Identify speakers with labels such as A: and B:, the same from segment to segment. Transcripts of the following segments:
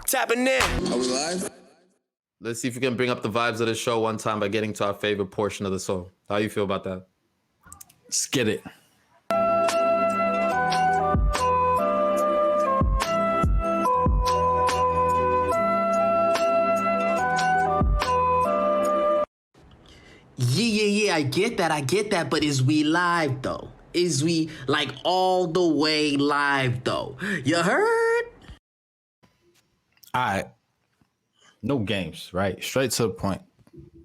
A: Tapping in.
B: Are we live?
C: Let's see if we can bring up the vibes of the show one time by getting to our favorite portion of the song. How you feel about that?
D: Let's get it.
A: Yeah, I get that, but is we live though? Is we like all the way live though? You heard?
D: All right. No games, right? Straight to the point.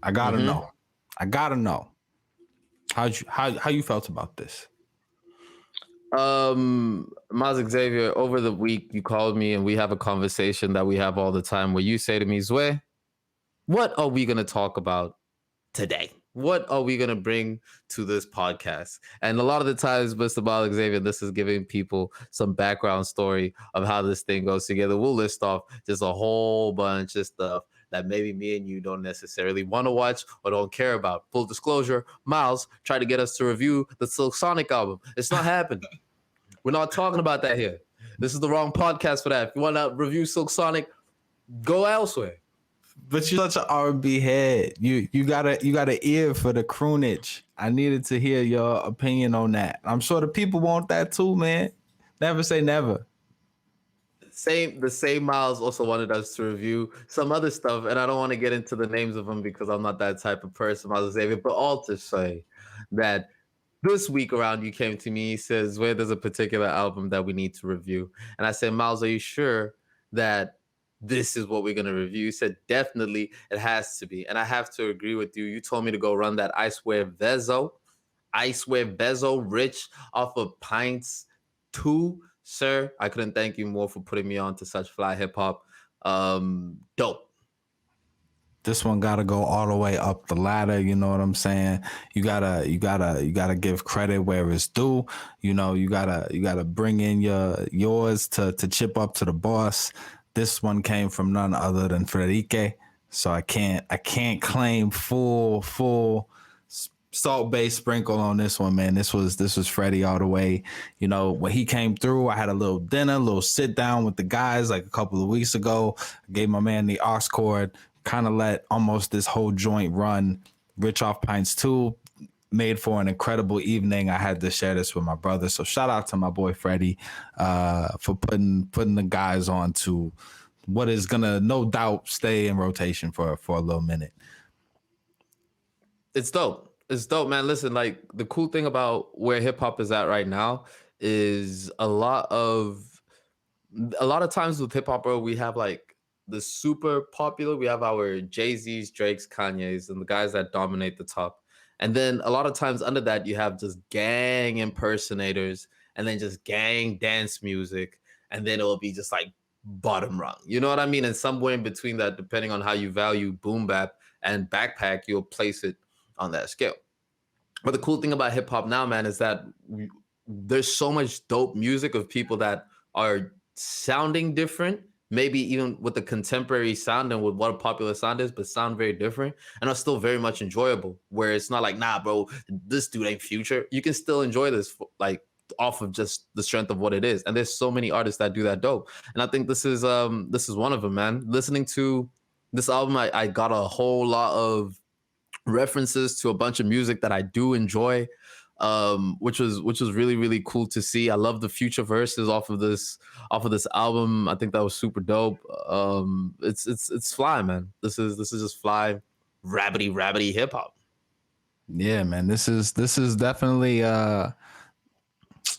D: I gotta know. How you felt about this?
C: Miles Xavier, over the week you called me and we have a conversation that we have all the time where you say to me, Zwe, what are we gonna talk about today? What are we going to bring to this podcast? And a lot of the times, Mr. Miles Xavier, this is giving people some background story of how this thing goes together. We'll list off just a whole bunch of stuff that maybe me and you don't necessarily want to watch or don't care about. Full disclosure, Miles tried to get us to review the Silk Sonic album. It's not happening. We're not talking about that here. This is the wrong podcast for that. If you want to review Silk Sonic, go elsewhere.
D: But you're such an R&B head. You got an ear for the croonage. I needed to hear your opinion on that. I'm sure the people want that too, man. Never say never.
C: The same Miles also wanted us to review some other stuff, and I don't want to get into the names of them because I'm not that type of person, Miles Xavier. But all to say that this week around, you came to me, he says, "Where there's a particular album that we need to review," and I said, "Miles, are you sure that this is what we're going to review?" You said, "Definitely, it has to be." And I have to agree with you. You told me to go run that Icewear Vezzo, Rich off of Pints 2. Sir, I couldn't thank you more for putting me on to such fly hip hop. Dope.
D: This one gotta go all the way up the ladder. You know what I'm saying? You gotta give credit where it's due. You know, you gotta bring in yours to chip up to the boss. This one came from none other than Frederique, so I can't claim full salt-based sprinkle on this one, man. This was Freddie all the way. You know, when he came through, I had a little dinner, a little sit down with the guys like a couple of weeks ago. I gave my man the aux cord, kind of let almost this whole joint run. Rich off Pints 2 made for an incredible evening. I had to share this with my brother. So shout out to my boy Freddie for putting the guys on to what is gonna no doubt stay in rotation for a little minute.
C: It's dope. It's dope, man. Listen, like the cool thing about where hip hop is at right now is a lot of times with hip hop, bro, we have like the super popular. We have our Jay-Z's, Drake's, Kanye's, and the guys that dominate the top. And then a lot of times under that, you have just gang impersonators and then just gang dance music. And then it'll be just like bottom rung. You know what I mean? And somewhere in between that, depending on how you value boom bap and backpack, you'll place it on that scale. But the cool thing about hip hop now, man, is that there's so much dope music of people that are sounding different, maybe even with the contemporary sound and with what a popular sound is, but sound very different and are still very much enjoyable. Where it's not like, nah, bro, this dude ain't Future. You can still enjoy this like off of just the strength of what it is. And there's so many artists that do that dope. And I think this is one of them, man. Listening to this album, I got a whole lot of references to a bunch of music that I do enjoy, which was really, really cool to see. I love the Future verses off of this album. I think that was super dope. It's fly, man. This is just fly, rabbity hip hop.
D: Yeah, man. This is definitely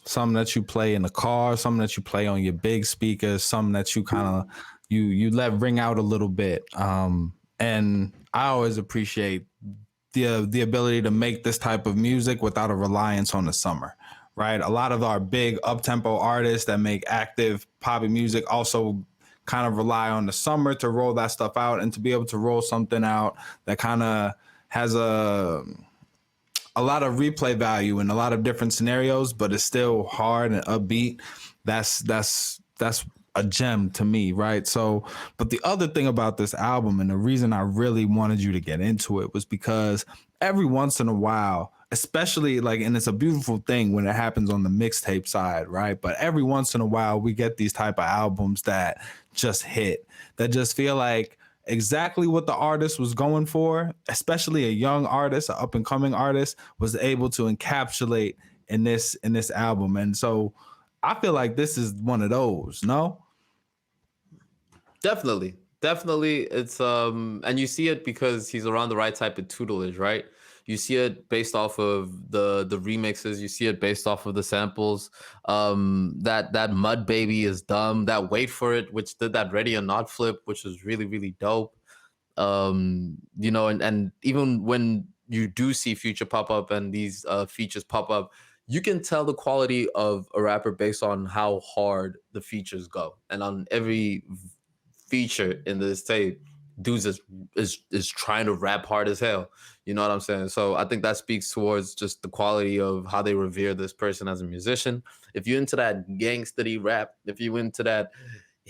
D: something that you play in the car, something that you play on your big speakers, something that you kind of you let ring out a little bit. And I always appreciate the ability to make this type of music without a reliance on the summer, right? A lot of our big up-tempo artists that make active poppy music also kind of rely on the summer to roll that stuff out, and to be able to roll something out that kind of has a lot of replay value in a lot of different scenarios, but it's still hard and upbeat. That's a gem to me, right? So, but the other thing about this album, and the reason I really wanted you to get into it, was because every once in a while, especially like, and it's a beautiful thing when it happens on the mixtape side, right? But every once in a while we get these type of albums that just hit, that just feel like exactly what the artist was going for, especially a young artist, an up and coming artist, was able to encapsulate in this album. And so I feel like this is one of those, no?
C: Definitely. Definitely. It's and you see it because he's around the right type of tutelage, right? You see it based off of the remixes, you see it based off of the samples. That Mud Baby is dumb. That Wait for It, which did that Ready or Not flip, which was really, really dope. You know, and even when you do see Future pop up and these features pop up, you can tell the quality of a rapper based on how hard the features go. And on every feature in this tape, dudes is trying to rap hard as hell. You know what I'm saying? So I think that speaks towards just the quality of how they revere this person as a musician. If you're into that gangstery rap, if you into that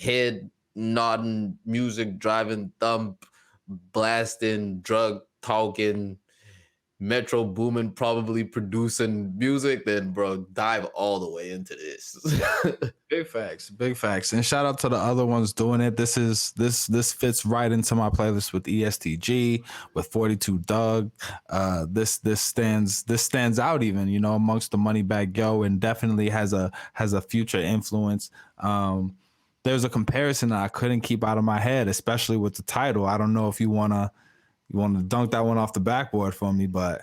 C: head nodding, music driving, thump, blasting, drug talking, Metro Boomin probably producing music, then bro, dive all the way into this.
D: Big facts, and shout out to the other ones doing it. This fits right into my playlist with ESTG, with 42 Doug. This stands out even, you know, amongst the Moneybagg Yo, and definitely has a Future influence. There's a comparison that I couldn't keep out of my head, especially with the title. I don't know if you wanna dunk that one off the backboard for me, but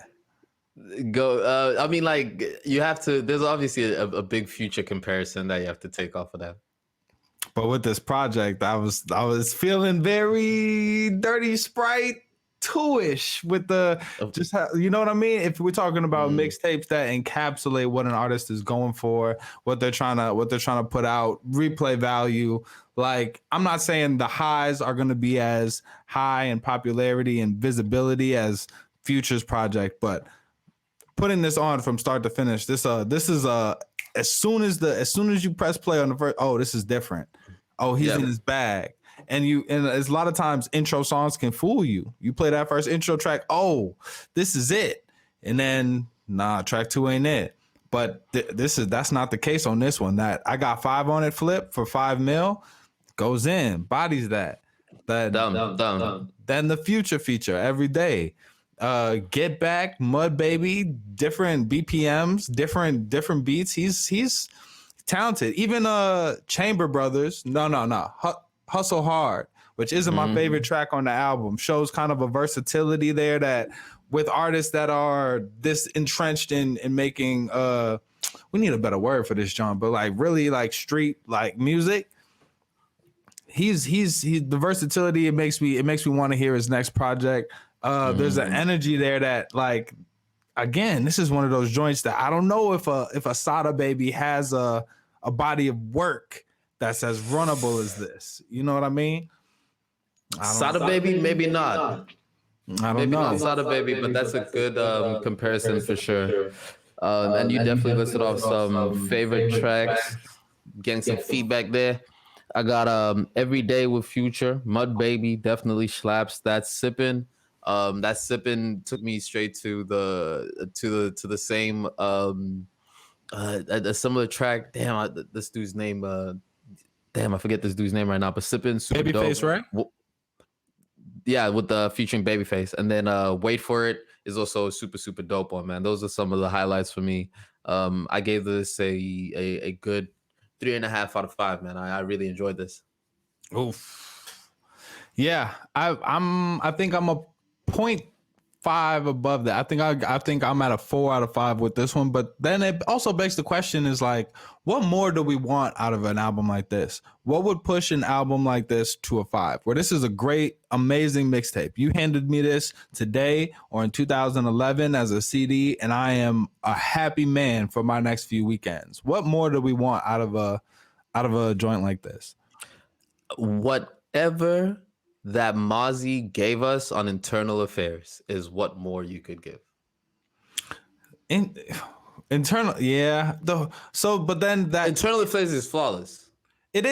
C: Go. I mean, like you have to. There's obviously a big Future comparison that you have to take off of that.
D: But with this project, I was feeling very Dirty Sprite 2-ish with the just you know what I mean? If we're talking about mixtapes that encapsulate what an artist is going for, what they're trying to put out, replay value. Like, I'm not saying the highs are going to be as high in popularity and visibility as Future's project, but putting this on from start to finish, this is as soon as you press play on the first, oh, this is different. Oh, he's in his bag. And it's a lot of times intro songs can fool you. You play that first intro track, oh, this is it. And then nah, track 2 ain't it. But that's not the case on this one. That I got 5 on it, flip for $5 million, goes in, bodies that.
C: Dumb.
D: Then the Future feature every day. Get Back, Mud Baby, different BPMs, different beats. He's talented. Even Chamber Brothers, no, Hustle Hard, which isn't my favorite track on the album, shows kind of a versatility there that with artists that are this entrenched in making we need a better word for this, John, but like really like street like music. He's the versatility, it makes me want to hear his next project. There's an energy there that, like, again, this is one of those joints that I don't know if a Sada Baby has a body of work that's as runnable as this. You know what I mean?
C: Sada Baby, maybe not.
D: I don't
C: Maybe
D: know.
C: not Sada Baby, but that's a good comparison for sure. And you definitely listed off some favorite tracks, getting some feedback there. I got Every Day with Future, Mud Baby definitely slaps. That Sippin'. That Sippin' took me straight to the same a similar track. Damn, this dude's name. Damn, I forget this dude's name right now. But Sippin', super
D: Babyface,
C: dope.
D: right?
C: Yeah, with the featuring Babyface, and then Wait for It is also a super dope one, man. Those are some of the highlights for me. I gave this a good 3.5 out of 5, man. I really enjoyed this.
D: Oof. Yeah, I think I'm a 0.5 above that. I think I'm at a 4 out of 5 with this one. But then it also begs the question is like, what more do we want out of an album like this? What would push an album like this to a 5? Where this is a great, amazing mixtape. You handed me this today or in 2011 as a CD, and I am a happy man for my next few weekends. What more do we want out of a joint like this?
C: Whatever that Mozzie gave us on Internal Affairs is what more you could give.
D: Internal, yeah. But then that
C: Internal Affairs is flawless.
D: It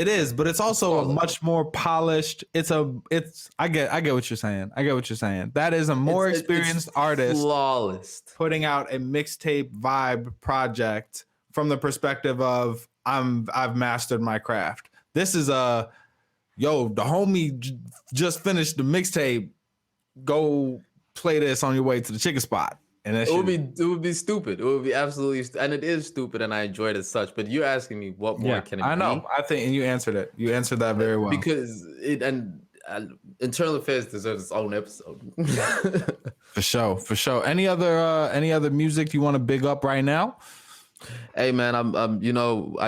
D: is, but it's also a much more polished. I get what you're saying. That is a more experienced artist
C: flawless
D: putting out a mixtape vibe project from the perspective of I've mastered my craft. This is the homie just finished the mixtape. Go play this on your way to the chicken spot. And
C: it would be stupid. It would be absolutely, and it is stupid, and I enjoy it as such. But you're asking me what more can it be?
D: I know. I think, and you answered it. You answered that very well.
C: Because internal affairs deserves its own episode.
D: For sure. Any other music you want to big up right now?
C: Hey man, I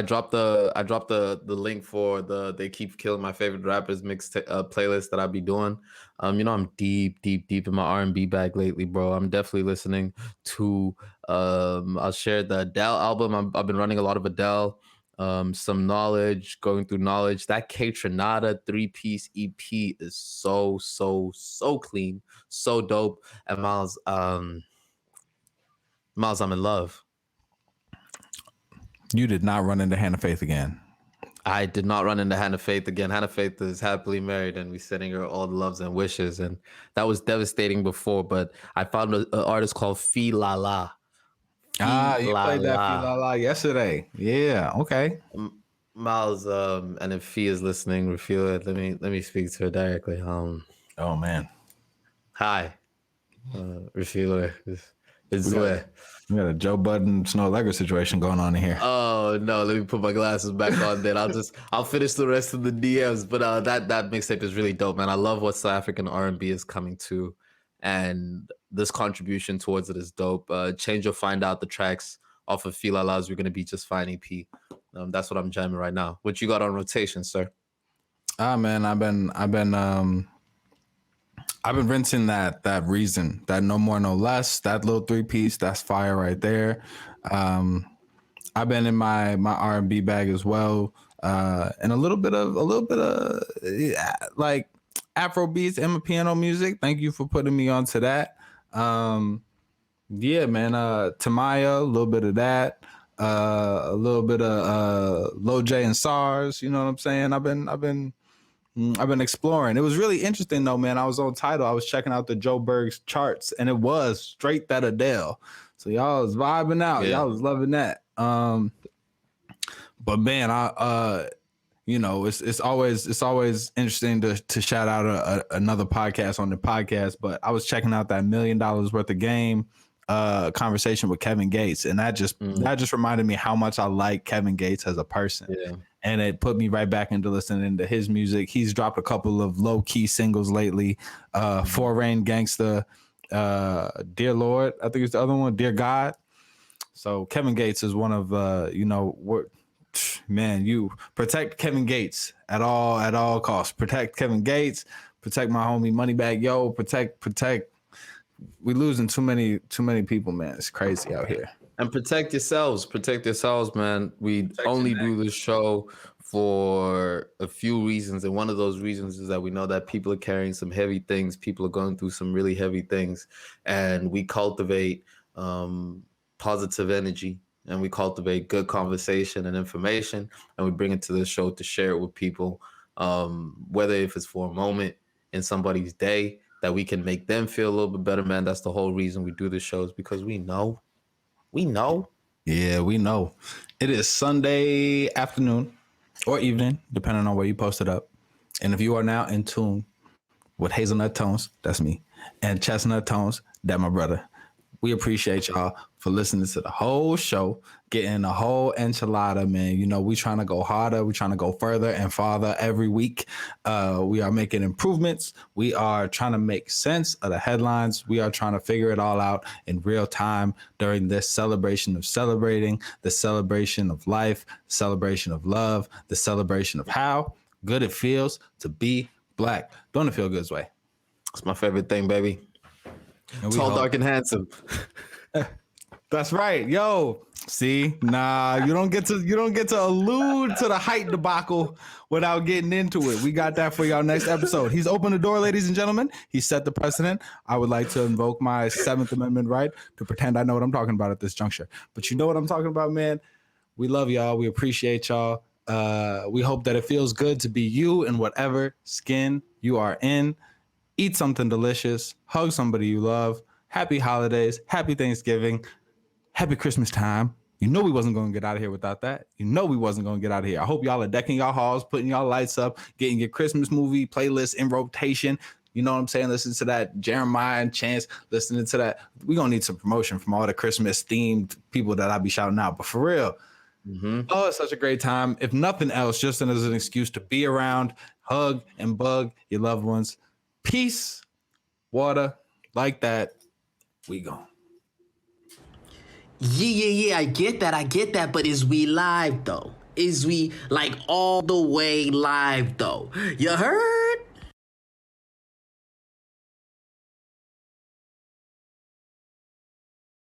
C: dropped the link for the They Keep Killing My Favorite Rappers playlist that I'll be doing. I'm deep in my R&B bag lately, bro. I'm definitely listening to I'll share the Adele album. I've been running a lot of Adele, some Knowledge, going through Knowledge. That K Tronada 3-piece EP is so clean, so dope. And Miles, I'm in love.
D: You did not run into Hannah Faith again.
C: I did not run into Hannah Faith again. Hannah Faith is happily married, and we're sending her all the loves and wishes. And that was devastating before, but I found an artist called Fee La La.
D: You played that Fee La La yesterday. Yeah, okay.
C: Miles, and if Fee is listening, Rafila, let me speak to her directly.
D: Oh man.
C: Hi, Rafila. It's where.
D: We got a Joe Budden, Snow Allegra situation going on in here.
C: Oh no, let me put my glasses back on. Then I'll finish the rest of the DMs. But that mixtape is really dope, man. I love what South African R&B is coming to, and this contribution towards it is dope. Change or Find Out, the tracks off of Feel Allows We're Gonna Be Just Fine EP. That's what I'm jamming right now. What you got on rotation, sir?
D: Man, I've been rinsing that Reason, that No More No Less, that little 3-piece, that's fire right there. I've been in my R&B bag as well, and a little bit of like Afro beats and piano music. Thank you for putting me onto that. Yeah, man. Tamaya, a little bit of that. A little bit of Lil J and SARS. You know what I'm saying? I've been exploring. It was really interesting though, man. I was on Tidal. I was checking out the Joe Berg's charts, and it was straight that Adele. So y'all was vibing out. Yeah. Y'all was loving that. But man, it's always interesting to shout out another podcast on the podcast. But I was checking out that $1 million worth of game conversation with Kevin Gates, and that just reminded me how much I like Kevin Gates as a person. Yeah. And it put me right back into listening to his music. He's dropped a couple of low-key singles lately. For Rain Gangsta, Dear Lord, I think it's the other one, Dear God. So Kevin Gates is one of, man, you protect Kevin Gates at all costs. Protect Kevin Gates, protect my homie Moneybag Yo, protect. We losing too many people, man. It's crazy out here.
C: And protect yourselves, man. We only do this show for a few reasons. And one of those reasons is that we know that people are carrying some heavy things. People are going through some really heavy things. And we cultivate positive energy, and we cultivate good conversation and information. And we bring it to the show to share it with people, whether if it's for a moment in somebody's day that we can make them feel a little bit better, man. That's the whole reason we do this show, is because we know. Yeah, we know. It is Sunday afternoon or evening, depending on where you post it up. And if you are now in tune with Hazelnut Tones, that's me, and Chestnut Tones, that's my brother, we appreciate y'all for listening to the whole show, getting the whole enchilada, man. You know, we trying to go harder. We trying to go further and farther every week. We are making improvements. We are trying to make sense of the headlines. We are trying to figure it all out in real time during this celebration of celebrating, the celebration of life, celebration of love, the celebration of how good it feels to be Black. Don't it feel good, Sway? It's my favorite thing, baby. Tall, dark, and handsome. That's right. Yo, see, you don't get to allude to the height debacle without getting into it. We got that for y'all next episode. He's opened the door, ladies and gentlemen. He set the precedent. I would like to invoke my 7th Amendment right to pretend I know what I'm talking about at this juncture. But you know what I'm talking about, man. We love y'all. We appreciate y'all.
D: We hope that it feels good to be you in whatever skin you are in. Eat something delicious. Hug somebody you love. Happy holidays. Happy Thanksgiving. Happy Christmas time. You know we wasn't going to get out of here without that. You know we wasn't going to get out of here. I hope y'all are decking y'all halls, putting y'all lights up, getting your Christmas movie playlist in rotation. You know what I'm saying? Listen to that Jeremiah and Chance. Listening to that. We're going to need some promotion from all the Christmas themed people that I be shouting out. But for real, oh, it's such a great time. If nothing else, just as an excuse to be around, hug and bug your loved ones. Peace, water, like that. We gone.
A: Yeah, I get that, but is we live though? Is we like all the way live though? You heard?